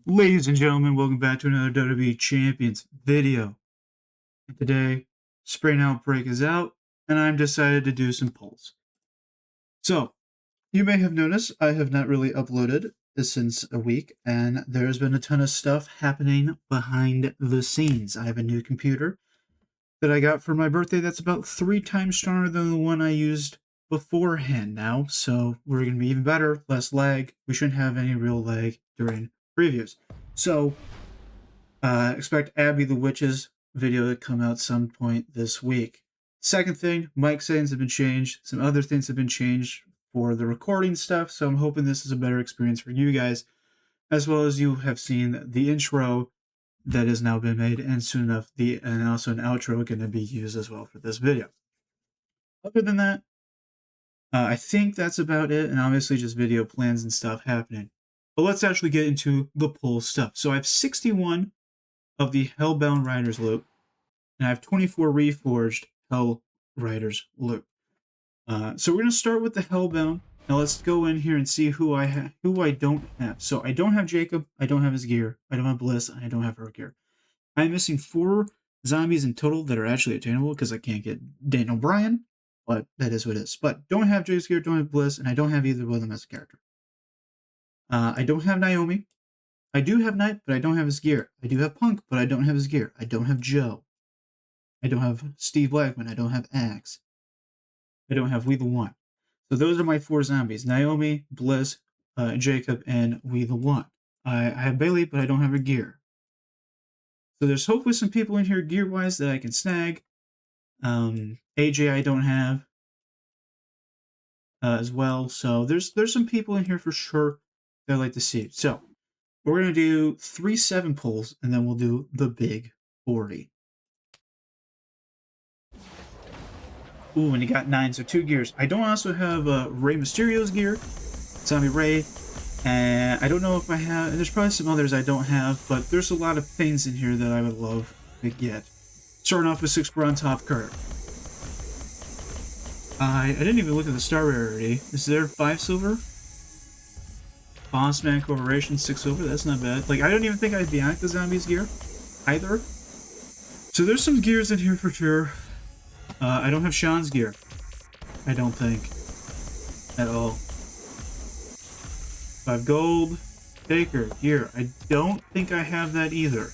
Ladies and gentlemen, welcome back to another WWE Champions video. Today, Spring Outbreak is out, and I'm decided to do some polls. So, you may have noticed I have not really uploaded since a week, and there's been a ton of stuff happening behind the scenes. I have a new computer that I got for my birthday that's about 3 times stronger than the one I used beforehand now, so we're going to be even better, less lag. We shouldn't have any real lag during previews. So, expect Abby the Witch's video to come out some point this week. Second thing, mic settings have been changed. Some other things have been changed for the recording stuff, so I'm hoping this is a better experience for you guys, as well as you have seen the intro that has now been made, and soon enough, and also an outro going to be used as well for this video. Other than that, I think that's about it, and obviously just video plans and stuff happening. But let's actually get into the poll stuff. So I have 61 of the Hellbound Riders loot, and I have 24 reforged Hellriders loot. So we're going to start with the Hellbound. Now let's go in here and see who I don't have. So I don't have Jacob, I don't have his gear, I don't have Bliss, and I don't have her gear. I'm missing 4 zombies in total that are actually attainable because I can't get Daniel Bryan, but that is what it is. But don't have Jay's gear, don't have Bliss, and I don't have either one of them as a character. I don't have Naomi. I do have Knight, but I don't have his gear. I do have Punk, but I don't have his gear. I don't have Joe. I don't have Steve Blackman. I don't have Axe. I don't have We the One. So those are my 4 zombies. Naomi, Bliss, Jacob, and We the One. I have Bailey, but I don't have her gear. So there's hopefully some people in here gear-wise that I can snag. AJ I don't have as well. So there's some people in here for sure that I'd like to see. So we're going to do 3 7 pulls, and then we'll do the big 40. Ooh, and he got 9, so 2 gears. I don't also have Rey Mysterio's gear, Zombie Rey, and I don't know if I have, and there's probably some others I don't have, but there's a lot of things in here that I would love to get. Starting off with 6 bronze top card. I didn't even look at the star rarity. Is there 5 silver? Bossman Corporation, 6 silver, that's not bad. Like, I don't even think I have Bianca Zombie's gear, either. So there's some gears in here for sure. I don't have Sean's gear. I don't think. At all. 5 gold. Baker, gear. I don't think I have that either.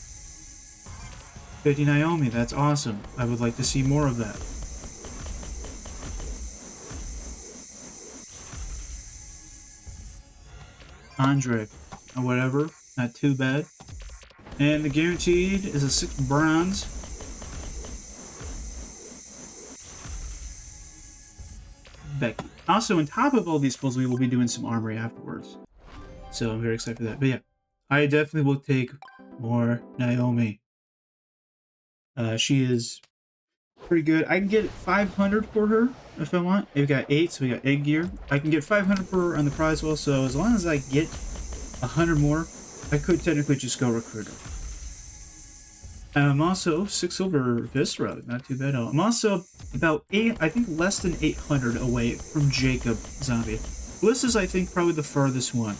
50 Naomi, that's awesome. I would like to see more of that. Andre, or whatever, not too bad. And the guaranteed is a 6 bronze. Becky. Also, on top of all these pulls, we will be doing some armory afterwards. So I'm very excited for that. But yeah, I definitely will take more Naomi. She is pretty good. I can get 500 for her if I want. We've got 8, so we got 8 gear. I can get 500 for her on the prize wheel, so as long as I get 100 more, I could technically just go recruiter. I'm also 6 silver Viscera, not too bad at all. I'm also about 8, I think less than 800 away from Jacob Zombie. Bliss is, I think, probably the furthest one.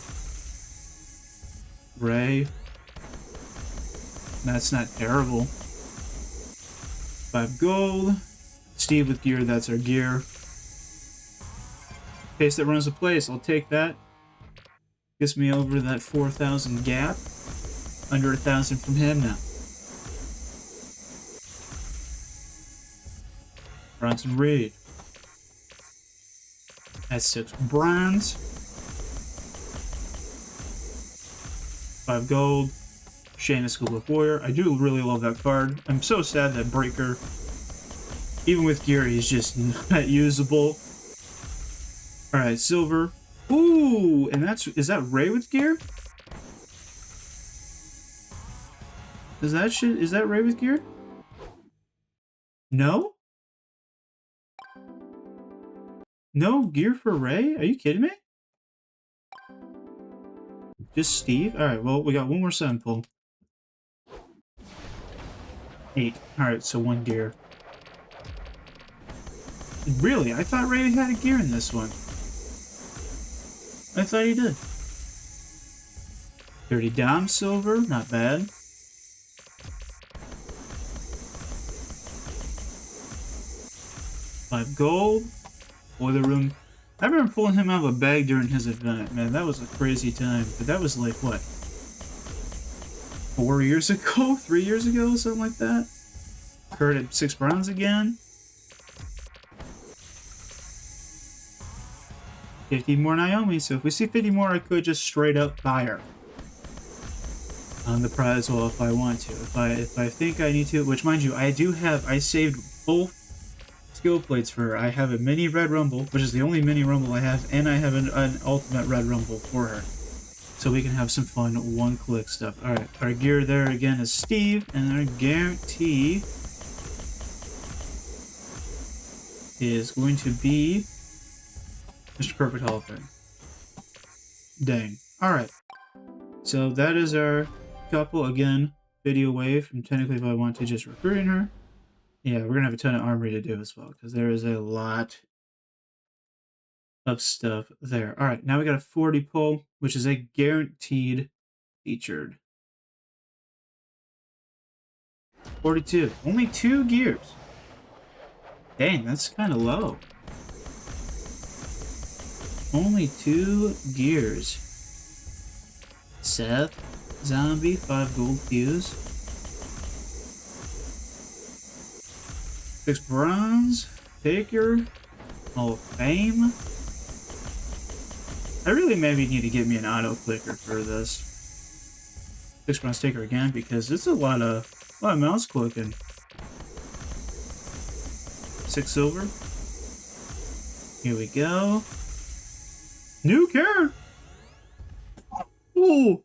Ray. That's not terrible. 5 gold. Steve with gear, that's our gear. Pace that runs the place, I'll take that. Gets me over that 4,000 gap. Under 1,000 from him now. Bronson Reed. That's 6 bronze. 5 gold. Sheamus School Warrior. I do really love that card. I'm so sad that Breaker, even with gear, he's just not usable. Alright, silver. Ooh, and is that Ray with gear? Is that Ray with gear? No? No gear for Ray? Are you kidding me? Just Steve? Alright, well, we got one more 7 pull. 8. Alright, so 1 gear. Really? I thought Ray had a gear in this one. I thought he did. 30 dom silver, not bad. $5 gold. Boiler room. I remember pulling him out of a bag during his event. Man, that was a crazy time. But that was like, what? 4 years ago? 3 years ago? Something like that? Kurt at 6 bronze again. 50 more Naomi. So if we see 50 more, I could just straight up buy her on the prize wall if I want to. If I think I need to, which mind you, I saved both skill plates for her. I have a mini red rumble, which is the only mini rumble I have, and I have an ultimate red rumble for her. So we can have some fun one-click stuff. Alright, our gear there again is Steve, and our guarantee is going to be Mr. Perfect Hall of Fame. Dang. Alright. So that is our couple, again, video away from technically if I want to just recruiting her. Yeah, we're gonna have a ton of armory to do as well, because there is a lot of stuff there. Alright, now we got a 40 pull, which is a guaranteed featured. 42. Only 2 gears. Dang, that's kind of low. Only 2 gears. Seth, zombie, 5 gold fuse. 6 bronze, figure, Hall of Fame. I really maybe need to get me an auto clicker for this. 6 bronze sticker again because it's a lot of mouse clicking. 6 silver. Here we go. New character. Oh,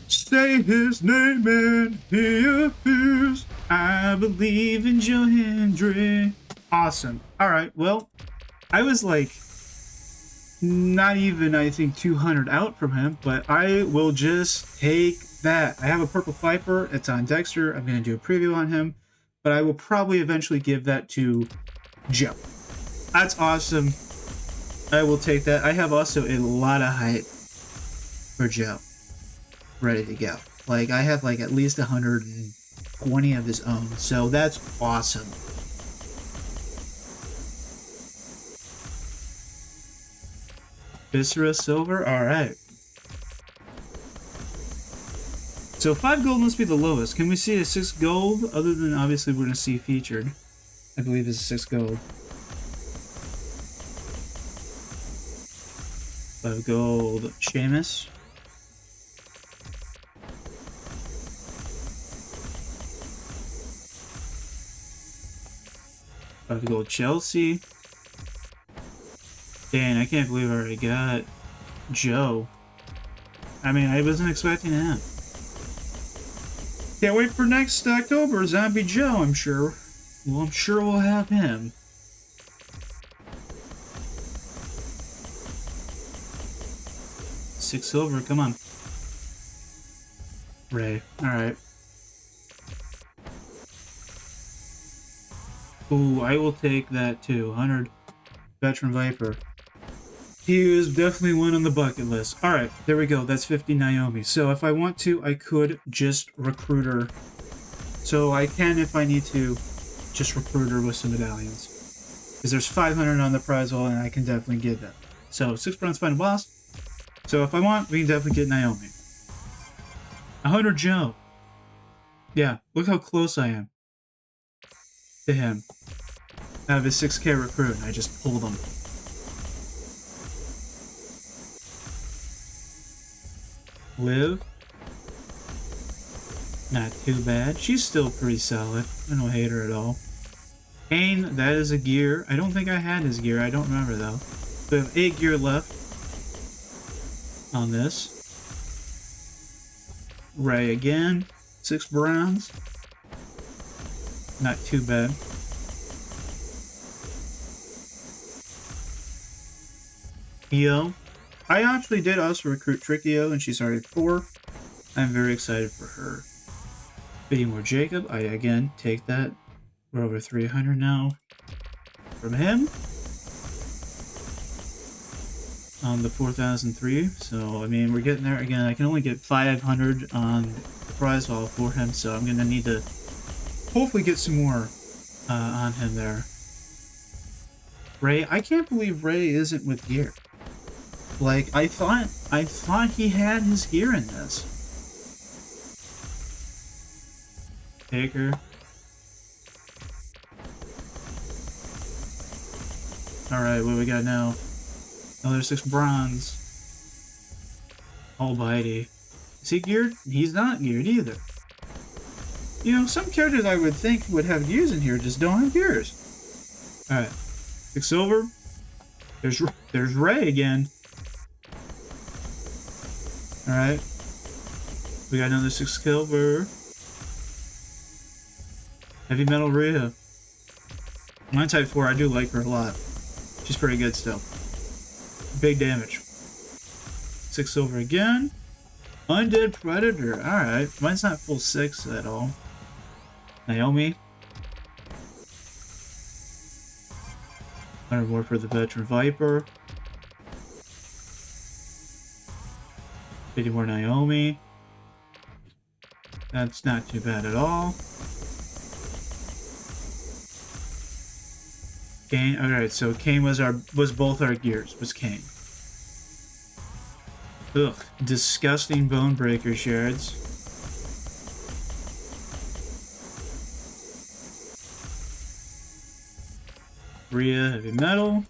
say his name and he appears. I believe in Joe Hendry. Awesome. All right. Well, I was like not even, I think, 200 out from him, but I will just take that. I have a purple Viper. It's on Dexter. I'm going to do a preview on him, but I will probably eventually give that to Joe. That's awesome. I will take that. I have also a lot of hype for Joe ready to go. Like, I have like at least 120 of his own, so that's awesome. Viscera silver, alright. So 5 gold must be the lowest. Can we see a 6 gold? Other than obviously we're going to see featured. I believe it's 6 gold. 5 gold Seamus. $5 gold Chelsea. Dang, I can't believe I already got Joe. I mean, I wasn't expecting that. Can't wait for next October, Zombie Joe, I'm sure. Well, I'm sure we'll have him. 6 silver, come on. Ray, alright. Ooh, I will take that too. 100 Veteran Viper. He is definitely one on the bucket list. Alright, there we go. That's 50 Naomi. So if I want to, I could just recruit her. So I can, if I need to, just recruit her with some medallions. Because there's 500 on the prize wall, and I can definitely get that. So 6 bronze final boss. So if I want, we can definitely get Naomi. 100 Joe. Yeah, look how close I am to him. I have a 6k recruit, and I just pulled him. Liv. Not too bad. She's still pretty solid. I don't hate her at all. Kane, that is a gear. I don't think I had his gear. I don't remember, though. We have 8 gear left on this. Ray again. 6 bronze. Not too bad. Io. I actually did also recruit Trickio, and she's already 4. I'm very excited for her. 50 more Jacob. I again take that. We're over 300 now from him. on the 4003. So I mean, we're getting there again. I can only get 500 on the prize wall for him, so I'm gonna need to hopefully get some more on him there. Ray, I can't believe Ray isn't with gear. Like, I thought he had his gear in this. Taker. Alright, what we got now? Another 6 bronze. Almighty. Is he geared? He's not geared either. You know, some characters I would think would have gears in here just don't have gears. Alright. 6 silver. There's Ray again. Alright. We got another 6 silver. Heavy metal Rhea. My type 4, I do like her a lot. She's pretty good still. Big damage. 6 silver again. Undead Predator. Alright. Mine's not full 6 at all. Naomi. 100 more for the Veteran Viper. 50 more Naomi. That's not too bad at all. Kane. Alright, so Kane was both our gears. Was Kane. Ugh. Disgusting bone breaker shards. Rhea heavy metal.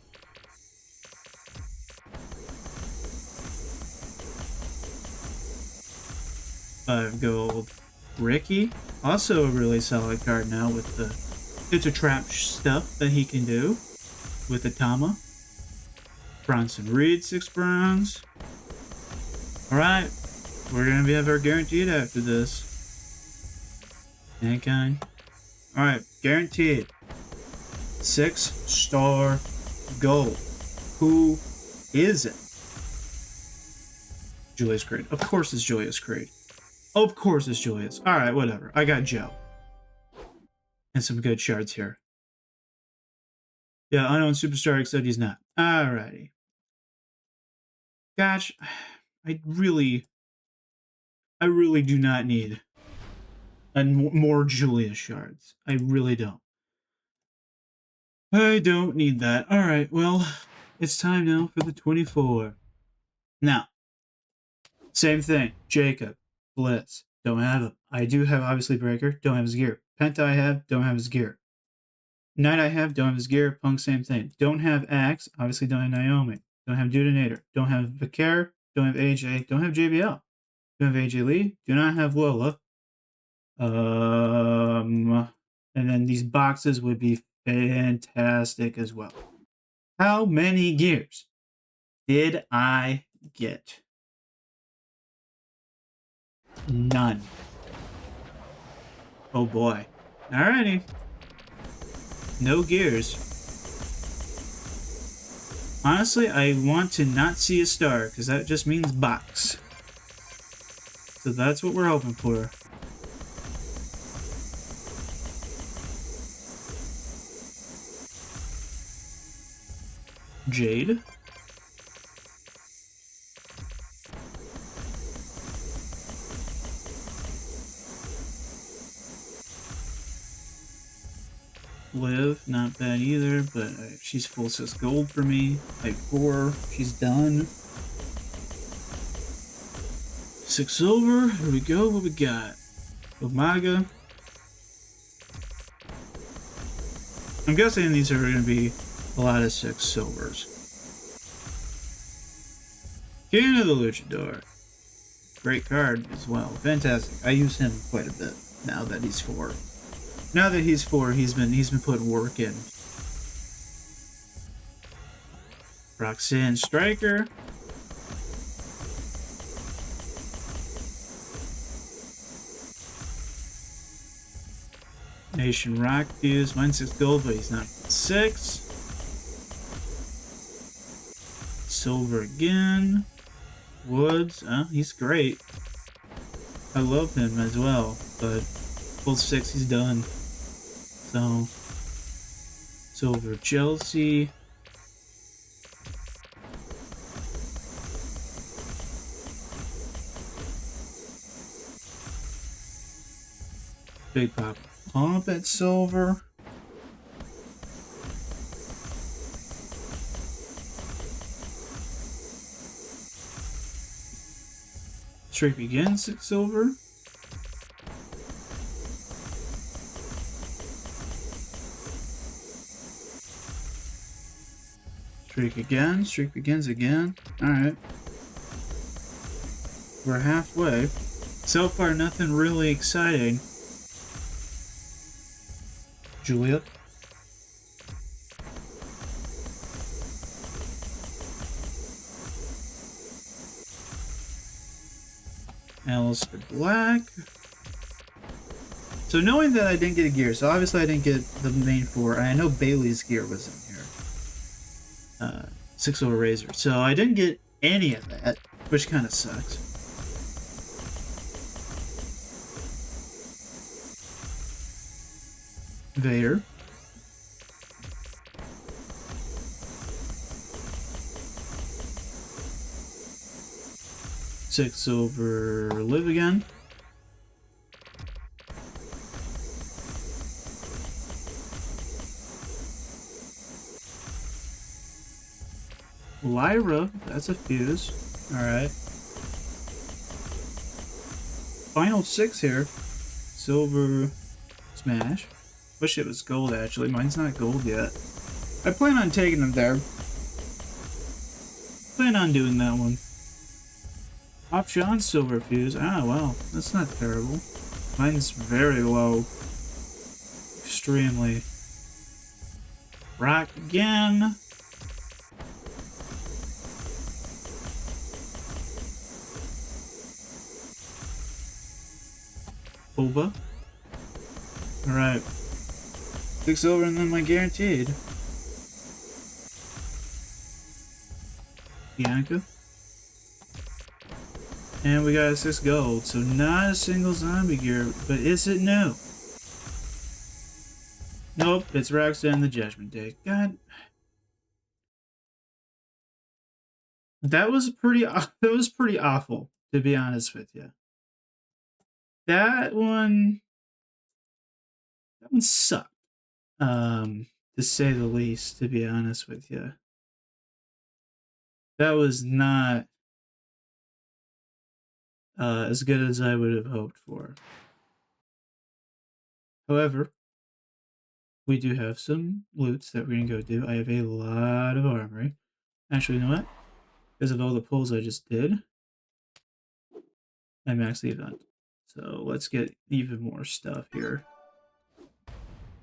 $5 gold. Ricky, also a really solid card now with the it's a trap stuff that he can do with the Tama. Bronson Reed 6 bronze. Alright, we're gonna have our guaranteed after this. Mankind. Alright, guaranteed. 6-star gold. Who is it? Julius Creed. Of course it's Julius Creed. Of course it's Julius. Alright, whatever. I got Joe. And some good shards here. Yeah, unknown superstar, except he's not. Alrighty. Gosh, I really do not need more Julius shards. I really don't. I don't need that. Alright, well, it's time now for the 24. Now, same thing. Jacob, Blitz, don't have him. I do have, obviously, Breaker, don't have his gear. Penta I have, don't have his gear. Knight I have, don't have his gear. Punk, same thing. Don't have Axe, obviously don't have Naomi. Don't have Detonator. Don't have Vicar, don't have AJ. Don't have JBL. Don't have AJ Lee. Do not have Lola. And then these boxes would be fantastic as well. How many gears did I get? None. Oh boy. Alrighty. No gears. Honestly, I want to not see a star, because that just means box. So that's what we're hoping for. Jade. Liv, not bad either, but she's full 6 gold for me. Type 4, she's done. 6 silver, here we go, what we got? Umaga. I'm guessing these are going to be a lot of 6 silvers. King of the Luchador. Great card as well. Fantastic. I use him quite a bit now that he's 4. Now that he's 4, he's been putting work in. Roxanne Striker. Nation Rock Fuse. Mine's 6 gold, but he's not 6. Silver again. Woods. He's great. I love him as well, but full 6, he's done. So, Silver Chelsea. Big pop pump at silver. Streak begins at silver. Streak again. Streak begins again. Alright. We're halfway. So far, nothing really exciting. Juliet. Alistair Black. So knowing that I didn't get a gear, so obviously I didn't get the main four, and I know Bailey's gear was in here. 6 over Razor. So I didn't get any of that, which kind of sucks. Vader. Six over Live again. Lyra, that's a fuse. Alright. Final 6 here. Silver Smash. Wish it was gold actually. Mine's not gold yet. I plan on taking them there. Plan on doing that one. Option silver fuse. Ah, well, that's not terrible. Mine's very low. Extremely. Rock again. Boba. Alright. 6 silver and then my guaranteed. Bianca. And we got a 6 gold, so not a single zombie gear, but is it new? Nope, it's Roxanne the Judgment Day. God. That was pretty awful, to be honest with you. That one sucked. To say the least, to be honest with you. That was not as good as I would have hoped for. However, we do have some loots that we're going to go do. I have a lot of armory. Actually, you know what? Because of all the pulls I just did, I maxed the event. So let's get even more stuff here.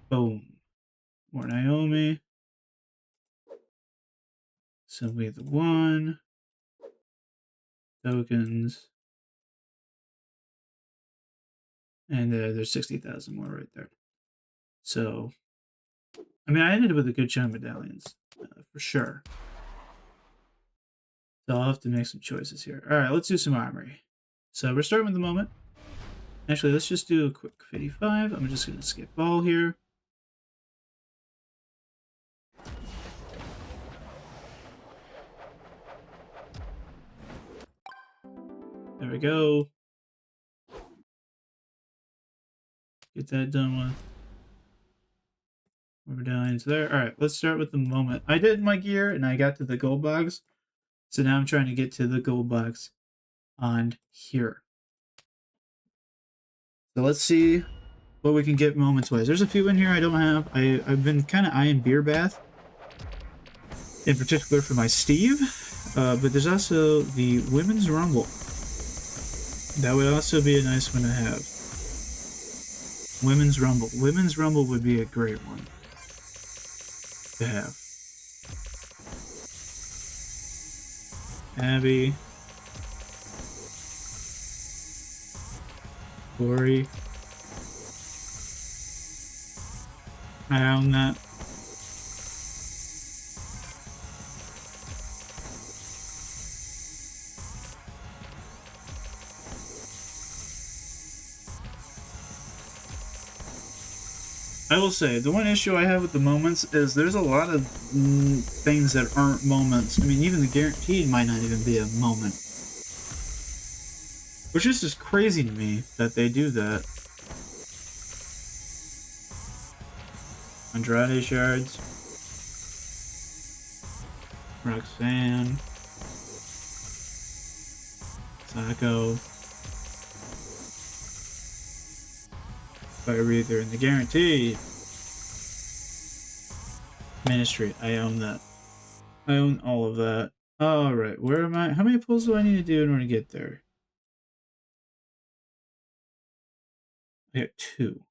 Boom. More Naomi. Simply the one. Tokens. And there's 60,000 more right there. So, I mean, I ended with a good chunk of medallions, for sure. So I'll have to make some choices here. Alright, let's do some armory. So we're starting with the moment. Actually, let's just do a quick 55. I'm just going to skip all here. There we go. Get that done with. More medallions there. Alright, let's start with the moment. I did my gear and I got to the gold box. So now I'm trying to get to the gold box on here. So let's see what we can get moments-wise. There's a few in here I don't have. I've been kind of eyeing Beer Bath. In particular for my Steve. But there's also the Women's Rumble. That would also be a nice one to have. Women's Rumble. Women's Rumble would be a great one to have. Abby. Corey. I own that. I will say, the one issue I have with the moments is there's a lot of things that aren't moments. I mean, even the guaranteed might not even be a moment. Which is just crazy to me that they do that. Andrade shards. Roxanne. Sako. Fire Breather and the guarantee. Ministry. I own that. I own all of that. Alright, where am I? How many pulls do I need to do in order to get there? I got 2.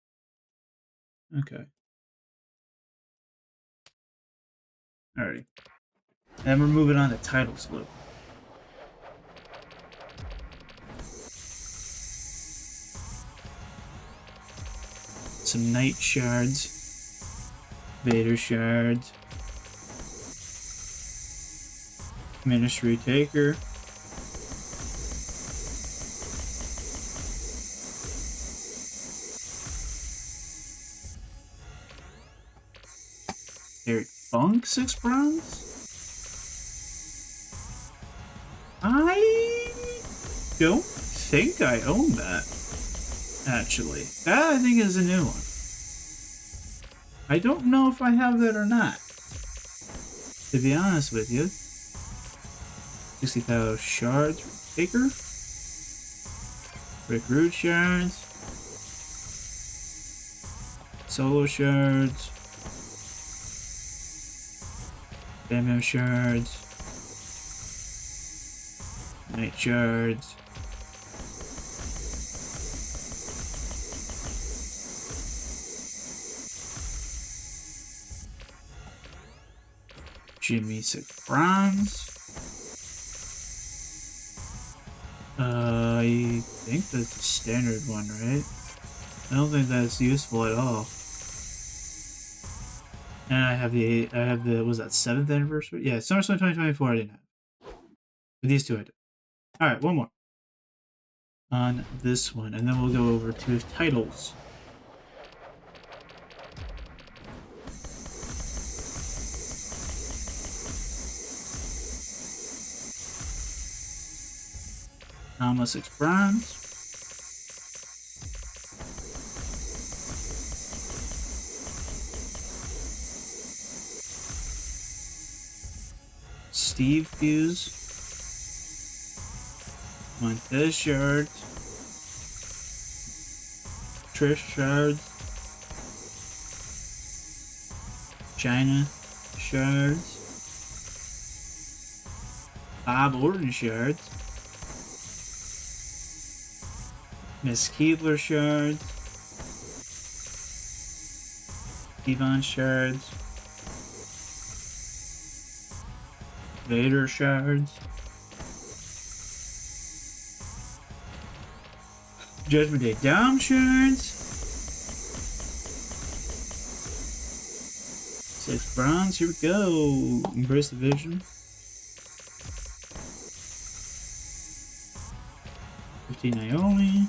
Okay. Alright. And we're moving on to title slope. Some Knight shards. Vader shards. Ministry Taker. Eric Funk, 6 bronze? I don't think I own that, actually. That, I think, is a new one. I don't know if I have that or not, to be honest with you. 60,000 shards. Taker. Recruit shards. Solo shards. Bam shards. Knight shards. Jimmy 6 bronze. I think that's a standard one, right? I don't think that's useful at all. And I have the was that 7th anniversary? Yeah, SummerSlam 2024 I didn't have. But these 2 I did. Alright, one more. On this one, and then we'll go over to titles. Alma 6 bronze. Steve Fuse. Montez shards. Trish shards. China shards. Bob Orton shards. Miss Keebler shards. Yvonne shards. Vader shards. Judgment Day Dom shards. 6 bronze, here we go. Embrace the Vision. 15 Naomi.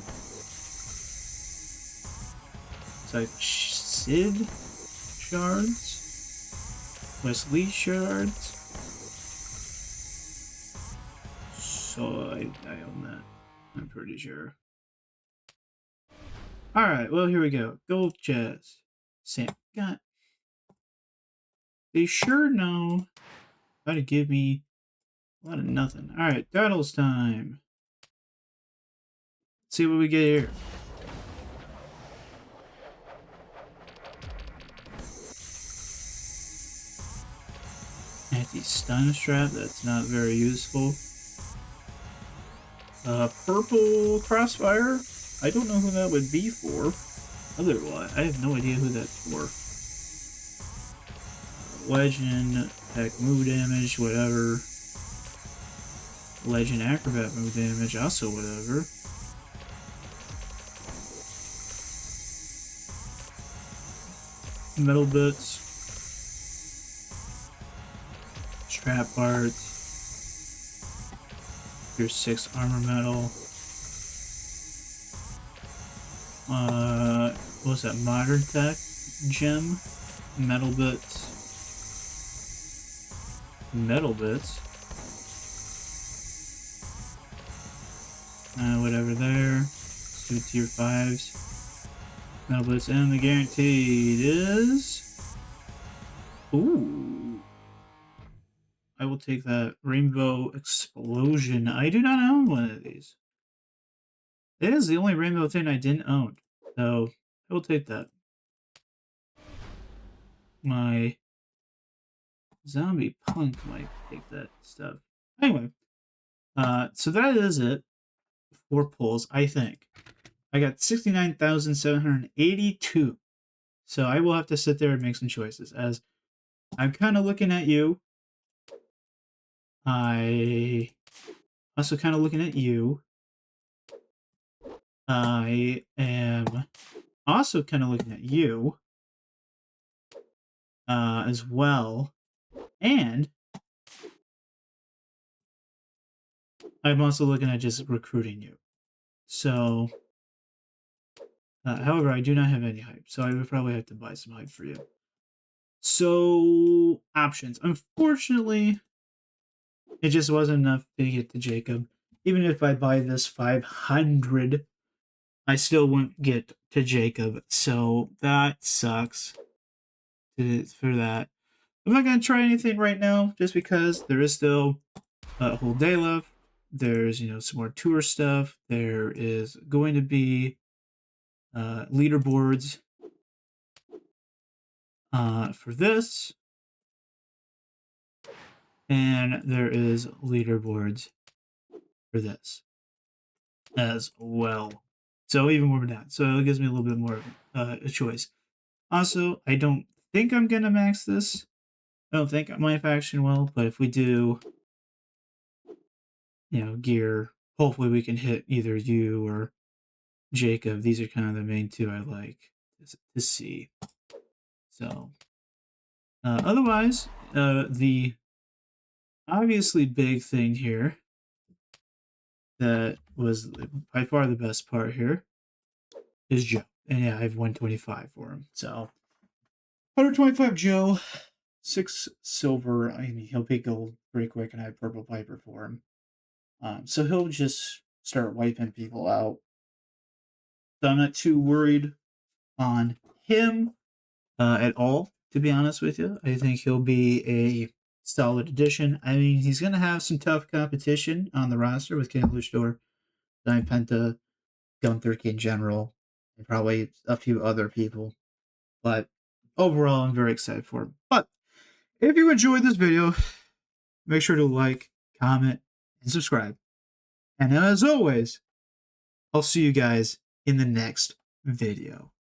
It's like Sid shards. Wesley shards. So I own that. I'm pretty sure. Alright, well, here we go. Gold chest. Sam. God. They sure know how to give me a lot of nothing. Alright, titles time. Let's see what we get here. Anti-stun strap, that's not very useful. Purple crossfire. I don't know who that would be for. Otherwise, I have no idea who that's for. Legend, heck, move damage, whatever. Legend acrobat move damage, also whatever. Metal bits. Strap parts. Here's 6 armor metal. What's that? Modern Tech gem? Metal bits. Metal bits. Whatever there. Let's do tier 5s. Metal bits, and the guaranteed is Ooh. I will take that rainbow explosion. I do not own one of these. It is the only rainbow thing I didn't own. So I will take that. My zombie punk might take that stuff. Anyway, so that is it for pulls, I think. I got 69,782. So I will have to sit there and make some choices. As I'm kind of looking at you. I also kind of looking at you. I am also kind of looking at you as well. And I'm also looking at just recruiting you. So, however, I do not have any hype. So I would probably have to buy some hype for you. So, options. Unfortunately, it just wasn't enough to get to Jacob. Even if I buy this 500, I still wouldn't get to Jacob. So that sucks for that. I'm not going to try anything right now just because there is still a whole day left. There's, some more tour stuff. There is going to be leaderboards for this. And there is leaderboards for this as well. So even more than that. So it gives me a little bit more a choice. Also, I don't think I'm going to max this. I don't think my faction will, but if we do, gear, hopefully we can hit either you or Jacob. These are kind of the main two I like to see. So, otherwise, the obviously big thing here that was by far the best part here is Joe. And yeah, I have 125 for him. So, 125 Joe, 6 silver. I mean, he'll pay gold pretty quick, and I have purple Piper for him. So he'll just start wiping people out. So I'm not too worried on him at all, to be honest with you. I think he'll be a solid addition. I mean, he's going to have some tough competition on the roster with King Luchador, Giant Penta, Gunther, King General, and probably a few other people. But overall, I'm very excited for him. But if you enjoyed this video, make sure to like, comment, and subscribe. And as always, I'll see you guys in the next video.